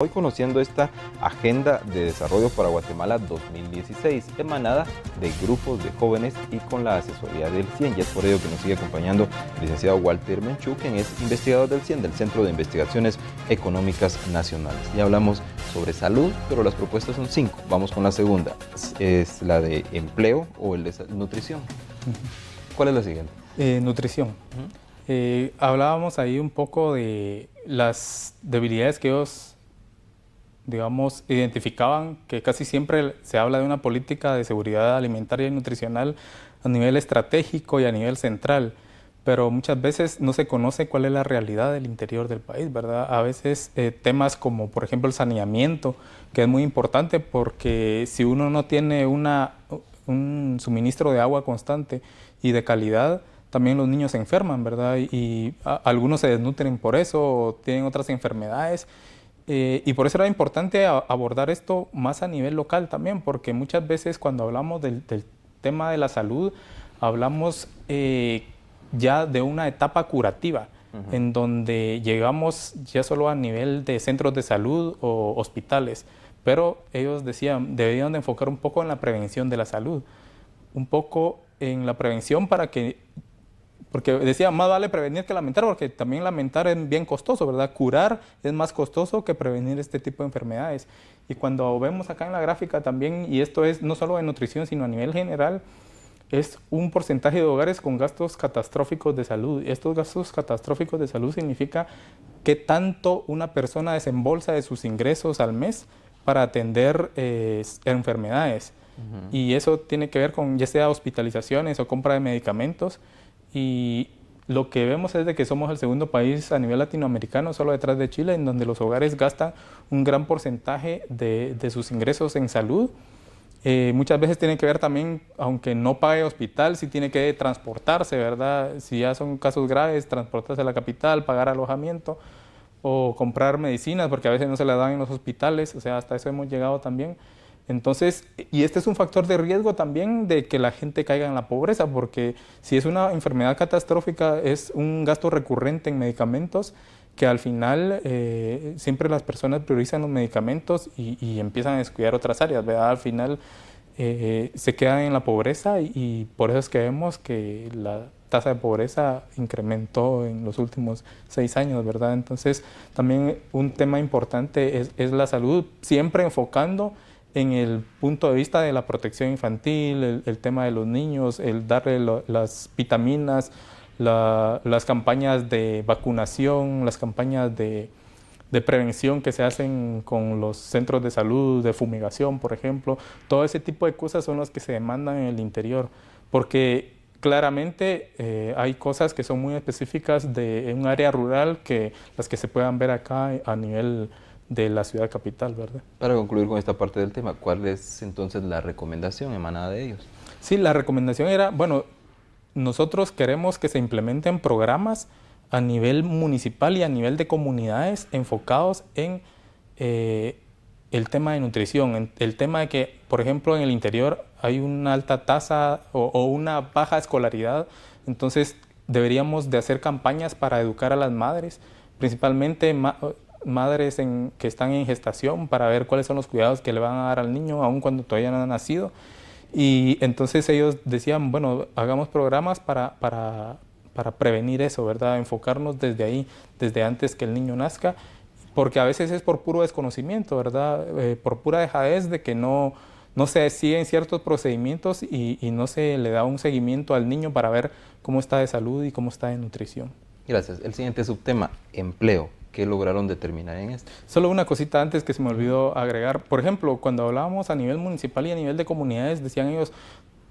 Hoy conociendo esta Agenda de Desarrollo para Guatemala 2016, emanada de grupos de jóvenes y con la asesoría del CIEN. Y es por ello que nos sigue acompañando el licenciado Walter Menchú, quien es investigador del CIEN, del Centro de Investigaciones Económicas Nacionales. Ya hablamos sobre salud, pero las propuestas son 5. Vamos con la segunda. Es la de empleo o el de nutrición. ¿Cuál es la siguiente? Nutrición. Hablábamos ahí un poco de las debilidades que ellos, digamos, identificaban, que casi siempre se habla de una política de seguridad alimentaria y nutricional a nivel estratégico y a nivel central, pero muchas veces no se conoce cuál es la realidad del interior del país, ¿verdad? A veces temas como, por ejemplo, el saneamiento, que es muy importante porque si uno no tiene un suministro de agua constante y de calidad, también los niños se enferman, ¿verdad? Y algunos se desnutren por eso o tienen otras enfermedades. Y por eso era importante abordar esto más a nivel local también, porque muchas veces cuando hablamos del tema de la salud, hablamos ya de una etapa curativa, en donde llegamos ya solo a nivel de centros de salud o hospitales. Pero ellos decían, deberían de enfocar un poco en la prevención de la salud, un poco en la prevención porque decía, más vale prevenir que lamentar, porque también lamentar es bien costoso, ¿verdad? Curar es más costoso que prevenir este tipo de enfermedades. Y cuando vemos acá en la gráfica también, y esto es no solo de nutrición, sino a nivel general, es un porcentaje de hogares con gastos catastróficos de salud. Estos gastos catastróficos de salud significa qué tanto una persona desembolsa de sus ingresos al mes para atender enfermedades. Y eso tiene que ver con ya sea hospitalizaciones o compra de medicamentos. Y lo que vemos es de que somos el segundo país a nivel latinoamericano, solo detrás de Chile, en donde los hogares gastan un gran porcentaje de sus ingresos en salud. Muchas veces tiene que ver también, aunque no pague hospital, si tiene que transportarse, ¿verdad? Si ya son casos graves, transportarse a la capital, pagar alojamiento o comprar medicinas, porque a veces no se las dan en los hospitales, o sea, hasta eso hemos llegado también. Entonces, y este es un factor de riesgo también de que la gente caiga en la pobreza, porque si es una enfermedad catastrófica, es un gasto recurrente en medicamentos que al final siempre las personas priorizan los medicamentos y empiezan a descuidar otras áreas, ¿verdad? Al final se quedan en la pobreza y por eso es que vemos que la tasa de pobreza incrementó en los últimos 6 años, ¿verdad? Entonces, también un tema importante es la salud, siempre enfocando en el punto de vista de la protección infantil, el tema de los niños, el darle las vitaminas, las campañas de vacunación, las campañas de prevención que se hacen con los centros de salud, de fumigación, por ejemplo. Todo ese tipo de cosas son las que se demandan en el interior, porque claramente hay cosas que son muy específicas de un área rural que las que se puedan ver acá a nivel de la ciudad capital, ¿verdad? Para concluir con esta parte del tema, ¿cuál es entonces la recomendación emanada de ellos? Sí, la recomendación era, bueno, nosotros queremos que se implementen programas a nivel municipal y a nivel de comunidades enfocados en el tema de nutrición, el tema de que, por ejemplo, en el interior hay una alta tasa o una baja escolaridad, entonces deberíamos de hacer campañas para educar a las madres, principalmente madres que están en gestación, para ver cuáles son los cuidados que le van a dar al niño, aun cuando todavía no ha nacido. Y entonces ellos decían, bueno, hagamos programas para prevenir eso, ¿verdad? Enfocarnos desde ahí, desde antes que el niño nazca, porque a veces es por puro desconocimiento, ¿verdad? Por pura dejadez de que no se siguen ciertos procedimientos y no se le da un seguimiento al niño para ver cómo está de salud y cómo está de nutrición. Gracias. El siguiente subtema, empleo. ¿Qué lograron determinar en esto? Solo una cosita antes que se me olvidó agregar. Por ejemplo, cuando hablábamos a nivel municipal y a nivel de comunidades, decían ellos,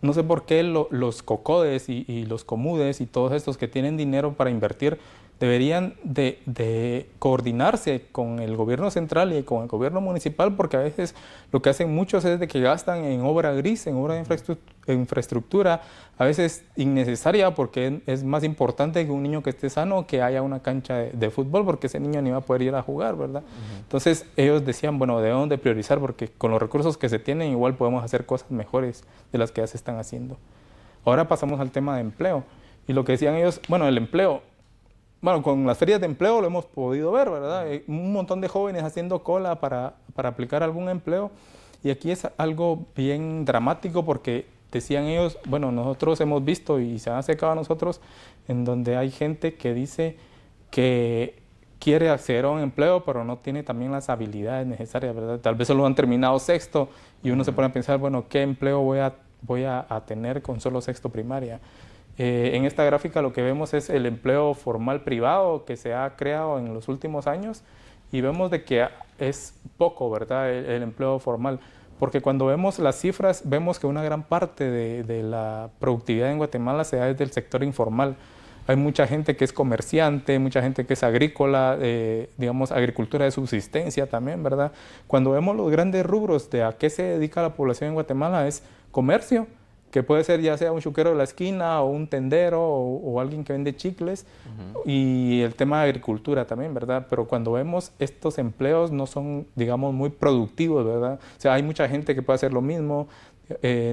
no sé por qué los COCODES y los COMUDES y todos estos que tienen dinero para invertir deberían de coordinarse con el gobierno central y con el gobierno municipal, porque a veces lo que hacen muchos es de que gastan en obra gris, en obra de infraestructura, a veces innecesaria, porque es más importante que un niño que esté sano que haya una cancha de fútbol, porque ese niño ni va a poder ir a jugar, ¿verdad? Entonces ellos decían, bueno, debemos de priorizar, porque con los recursos que se tienen igual podemos hacer cosas mejores de las que ya se están haciendo. Ahora pasamos al tema de empleo, y lo que decían ellos, bueno, el empleo, bueno, con las ferias de empleo lo hemos podido ver, ¿verdad? Un montón de jóvenes haciendo cola para aplicar algún empleo. Y aquí es algo bien dramático porque decían ellos, bueno, nosotros hemos visto y se han acercado a nosotros en donde hay gente que dice que quiere acceder a un empleo, pero no tiene también las habilidades necesarias, ¿verdad? Tal vez solo han terminado sexto y uno se pone a pensar, bueno, ¿qué empleo voy a tener con solo sexto primaria? En esta gráfica lo que vemos es el empleo formal privado que se ha creado en los últimos años y vemos de que es poco, ¿verdad? El empleo formal. Porque cuando vemos las cifras, vemos que una gran parte de la productividad en Guatemala se da desde el sector informal. Hay mucha gente que es comerciante, mucha gente que es agrícola, digamos, agricultura de subsistencia también, ¿verdad? Cuando vemos los grandes rubros de a qué se dedica la población en Guatemala es comercio, que puede ser ya sea un chuquero de la esquina o un tendero o alguien que vende chicles, y el tema de agricultura también, ¿verdad? Pero cuando vemos estos empleos no son, digamos, muy productivos, ¿verdad? O sea, hay mucha gente que puede hacer lo mismo,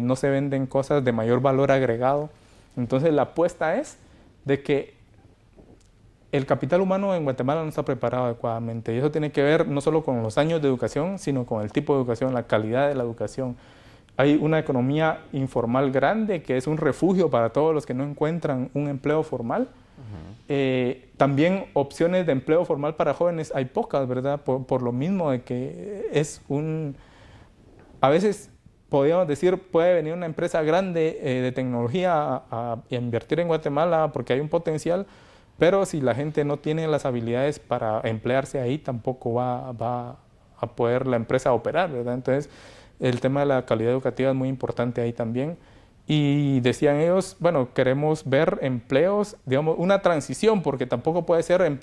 no se venden cosas de mayor valor agregado. Entonces la apuesta es de que el capital humano en Guatemala no está preparado adecuadamente, y eso tiene que ver no solo con los años de educación, sino con el tipo de educación, la calidad de la educación. Hay una economía informal grande que es un refugio para todos los que no encuentran un empleo formal. También opciones de empleo formal para jóvenes hay pocas, ¿verdad? Por lo mismo de que es a veces podríamos decir, puede venir una empresa grande de tecnología a invertir en Guatemala porque hay un potencial, pero si la gente no tiene las habilidades para emplearse ahí, tampoco va a poder la empresa operar, ¿verdad? Entonces, el tema de la calidad educativa es muy importante ahí también. Y decían ellos, bueno, queremos ver empleos, digamos, una transición, porque tampoco puede ser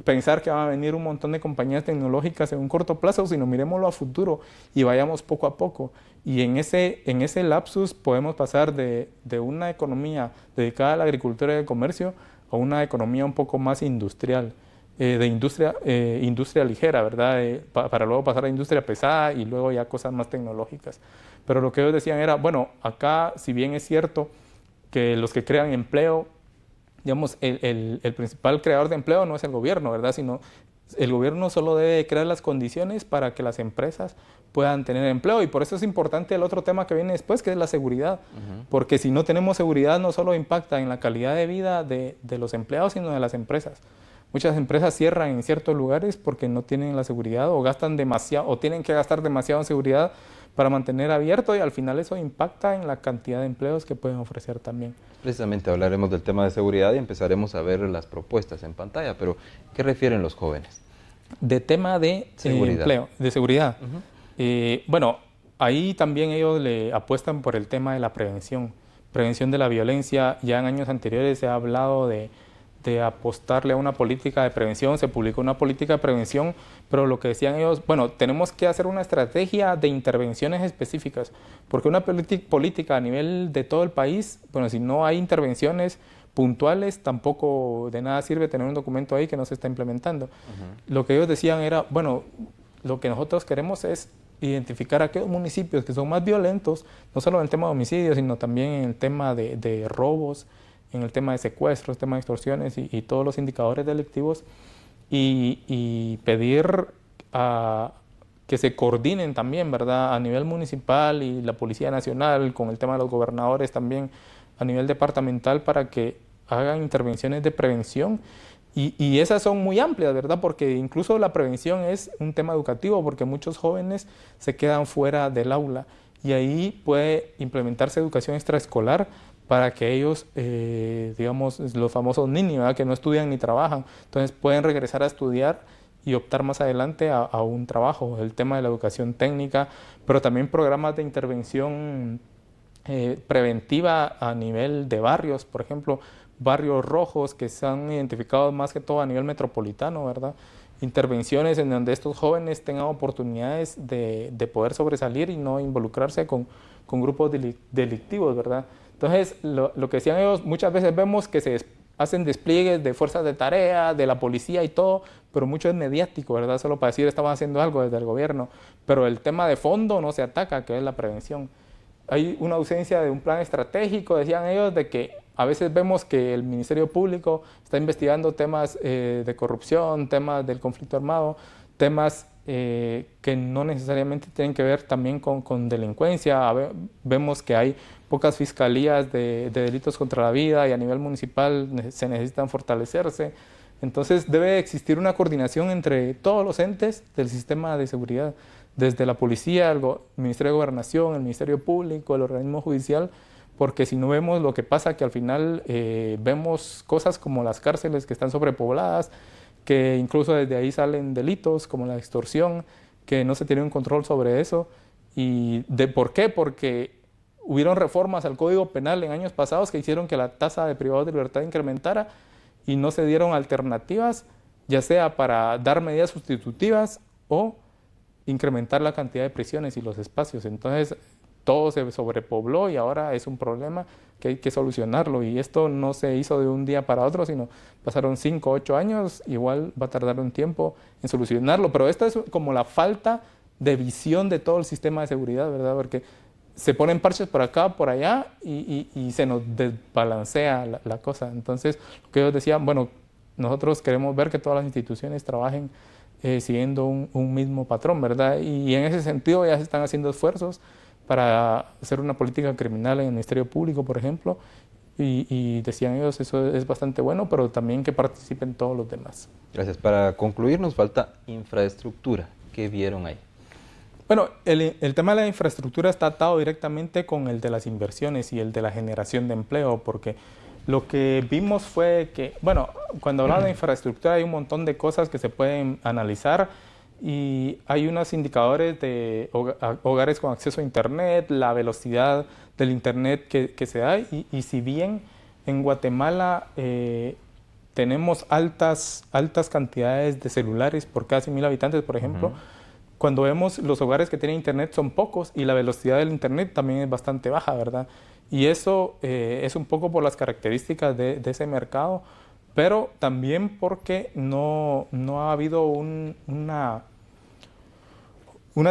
pensar que van a venir un montón de compañías tecnológicas en un corto plazo, sino miremoslo a futuro y vayamos poco a poco. Y en ese lapsus podemos pasar de una economía dedicada a la agricultura y el comercio a una economía un poco más industrial. De industria ligera, ¿verdad? Para luego pasar a industria pesada y luego ya cosas más tecnológicas. Pero lo que ellos decían era, bueno, acá si bien es cierto que los que crean empleo, digamos, el principal creador de empleo no es el gobierno, ¿verdad? Sino el gobierno solo debe crear las condiciones para que las empresas puedan tener empleo, y por eso es importante el otro tema que viene después, que es la seguridad, porque si no tenemos seguridad no solo impacta en la calidad de vida de los empleados, sino de las empresas. Muchas empresas cierran en ciertos lugares porque no tienen la seguridad o gastan demasiado o tienen que gastar demasiado en seguridad para mantener abierto, y al final eso impacta en la cantidad de empleos que pueden ofrecer también. Precisamente hablaremos del tema de seguridad y empezaremos a ver las propuestas en pantalla, pero ¿qué refieren los jóvenes? De tema de empleo, de seguridad. Bueno, ahí también ellos le apuestan por el tema de la prevención de la violencia. Ya en años anteriores se ha hablado de apostarle a una política de prevención, se publicó una política de prevención, pero lo que decían ellos, bueno, tenemos que hacer una estrategia de intervenciones específicas, porque una política a nivel de todo el país, bueno, si no hay intervenciones puntuales, tampoco de nada sirve tener un documento ahí que no se está implementando. Lo que ellos decían era, bueno, lo que nosotros queremos es identificar aquellos municipios que son más violentos, no solo en el tema de homicidios, sino también en el tema de robos, en el tema de secuestros, tema de extorsiones y todos los indicadores delictivos, y pedir que se coordinen también, ¿verdad?, a nivel municipal y la Policía Nacional, con el tema de los gobernadores también a nivel departamental, para que hagan intervenciones de prevención. Y esas son muy amplias, ¿verdad?, porque incluso la prevención es un tema educativo, porque muchos jóvenes se quedan fuera del aula, y ahí puede implementarse educación extraescolar para que ellos, digamos, los famosos ninis, ¿verdad?, que no estudian ni trabajan, entonces pueden regresar a estudiar y optar más adelante a un trabajo. El tema de la educación técnica, pero también programas de intervención preventiva a nivel de barrios, por ejemplo, barrios rojos que se han identificado más que todo a nivel metropolitano, ¿verdad? Intervenciones en donde estos jóvenes tengan oportunidades de poder sobresalir y no involucrarse con grupos delictivos, ¿verdad? Entonces, lo que decían ellos, muchas veces vemos que se hacen despliegues de fuerzas de tarea, de la policía y todo, pero mucho es mediático, ¿verdad? Solo para decir, estamos haciendo algo desde el gobierno, pero el tema de fondo no se ataca, que es la prevención. Hay una ausencia de un plan estratégico, decían ellos, de que a veces vemos que el Ministerio Público está investigando temas de corrupción, temas del conflicto armado, temas que no necesariamente tienen que ver también con delincuencia. Vemos que hay pocas fiscalías de delitos contra la vida y a nivel municipal se necesitan fortalecerse. Entonces debe existir una coordinación entre todos los entes del sistema de seguridad, desde la policía, el Ministerio de Gobernación, el Ministerio Público, el organismo judicial, porque si no vemos lo que pasa, que al final vemos cosas como las cárceles que están sobrepobladas, que incluso desde ahí salen delitos como la extorsión, que no se tiene un control sobre eso. ¿Y por qué? Porque hubieron reformas al Código Penal en años pasados que hicieron que la tasa de privados de libertad incrementara y no se dieron alternativas, ya sea para dar medidas sustitutivas o incrementar la cantidad de prisiones y los espacios. Entonces, todo se sobrepobló y ahora es un problema que hay que solucionarlo. Y esto no se hizo de un día para otro, sino pasaron 5 o 8 años, igual va a tardar un tiempo en solucionarlo. Pero esta es como la falta de visión de todo el sistema de seguridad, ¿verdad? Porque se ponen parches por acá, por allá y se nos desbalancea la cosa. Entonces, lo que ellos decían, bueno, nosotros queremos ver que todas las instituciones trabajen siguiendo un mismo patrón, ¿verdad? Y en ese sentido ya se están haciendo esfuerzos para hacer una política criminal en el Ministerio Público, por ejemplo, y decían ellos, eso es bastante bueno, pero también que participen todos los demás. Gracias. Para concluir, nos falta infraestructura. ¿Qué vieron ahí? Bueno, el tema de la infraestructura está atado directamente con el de las inversiones y el de la generación de empleo, porque lo que vimos fue que, bueno, cuando hablamos de infraestructura hay un montón de cosas que se pueden analizar y hay unos indicadores de hogares con acceso a Internet, la velocidad del Internet que se da y si bien en Guatemala tenemos altas cantidades de celulares por cada 100,000 habitantes, por ejemplo, cuando vemos los hogares que tienen Internet son pocos y la velocidad del Internet también es bastante baja, ¿verdad? Y eso es un poco por las características de ese mercado, pero también porque no ha habido una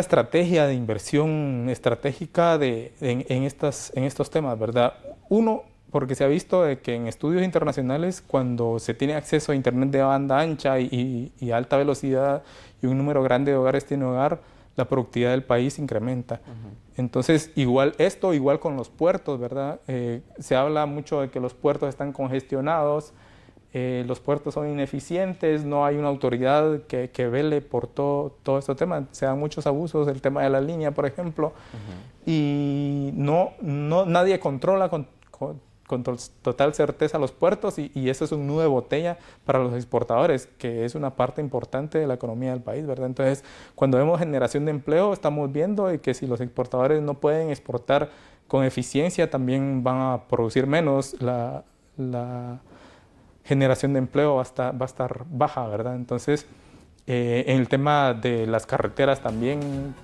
estrategia de inversión estratégica en estos temas, ¿verdad? Uno, porque se ha visto de que en estudios internacionales, cuando se tiene acceso a Internet de banda ancha y alta velocidad y un número grande de hogares tiene hogar, la productividad del país incrementa. Entonces, igual con los puertos, ¿verdad? Se habla mucho de que los puertos están congestionados, los puertos son ineficientes, no hay una autoridad que vele por todo este tema. Se dan muchos abusos, el tema de la línea, por ejemplo, y nadie controla con total certeza los puertos y eso es un nudo de botella para los exportadores, que es una parte importante de la economía del país, ¿verdad? Entonces, cuando vemos generación de empleo, estamos viendo que si los exportadores no pueden exportar con eficiencia, también van a producir menos, la generación de empleo va a estar baja, ¿verdad? Entonces, en el tema de las carreteras también,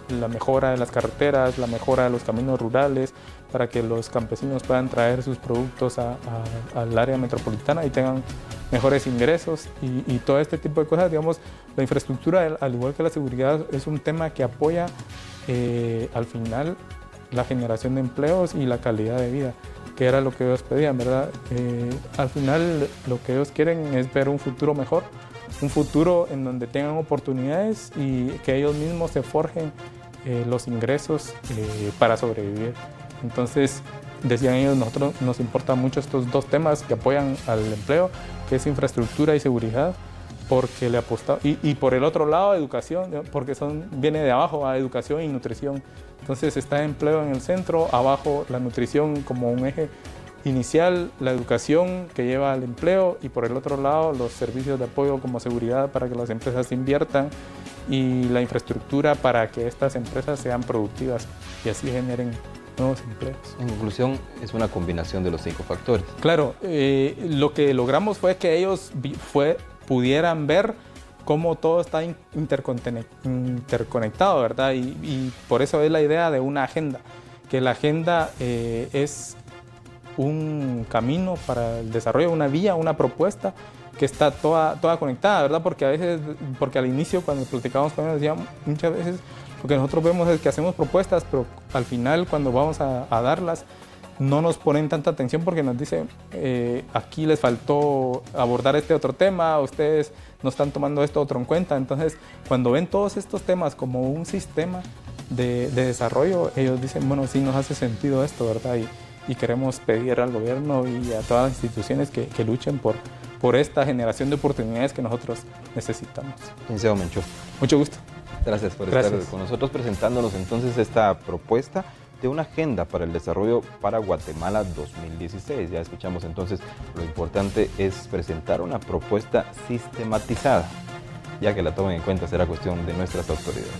la mejora de las carreteras, la mejora de los caminos rurales, para que los campesinos puedan traer sus productos al área metropolitana y tengan mejores ingresos y todo este tipo de cosas. Digamos, la infraestructura, al igual que la seguridad, es un tema que apoya al final la generación de empleos y la calidad de vida, que era lo que ellos pedían, ¿verdad? Al final lo que ellos quieren es ver un futuro mejor, un futuro en donde tengan oportunidades y que ellos mismos se forjen los ingresos para sobrevivir. Entonces, decían ellos, nosotros nos importan mucho estos dos temas que apoyan al empleo, que es infraestructura y seguridad, porque le apostamos, y por el otro lado educación, porque viene de abajo a educación y nutrición. Entonces está empleo en el centro, abajo la nutrición como un eje inicial, la educación que lleva al empleo y por el otro lado los servicios de apoyo como seguridad para que las empresas inviertan y la infraestructura para que estas empresas sean productivas y así generen nuevos empleos. En conclusión, es una combinación de los 5 factores. Claro, lo que logramos fue que ellos pudieran ver cómo todo está interconectado, ¿verdad? Y por eso es la idea de una agenda, que la agenda es un camino para el desarrollo, una vía, una propuesta que está toda conectada, ¿verdad? Porque al inicio cuando platicábamos con ellos decíamos muchas veces lo que nosotros vemos es que hacemos propuestas, pero al final cuando vamos a darlas no nos ponen tanta atención porque nos dicen, aquí les faltó abordar este otro tema, ustedes no están tomando esto otro en cuenta. Entonces, cuando ven todos estos temas como un sistema de desarrollo, ellos dicen, bueno, sí nos hace sentido esto, ¿verdad? Y queremos pedir al gobierno y a todas las instituciones que luchen por esta generación de oportunidades que nosotros necesitamos. Licenciado Menchú. Mucho gusto. Gracias por estar con nosotros presentándonos entonces esta propuesta de una agenda para el desarrollo para Guatemala 2016. Ya escuchamos entonces, lo importante es presentar una propuesta sistematizada, ya que la tomen en cuenta será cuestión de nuestras autoridades.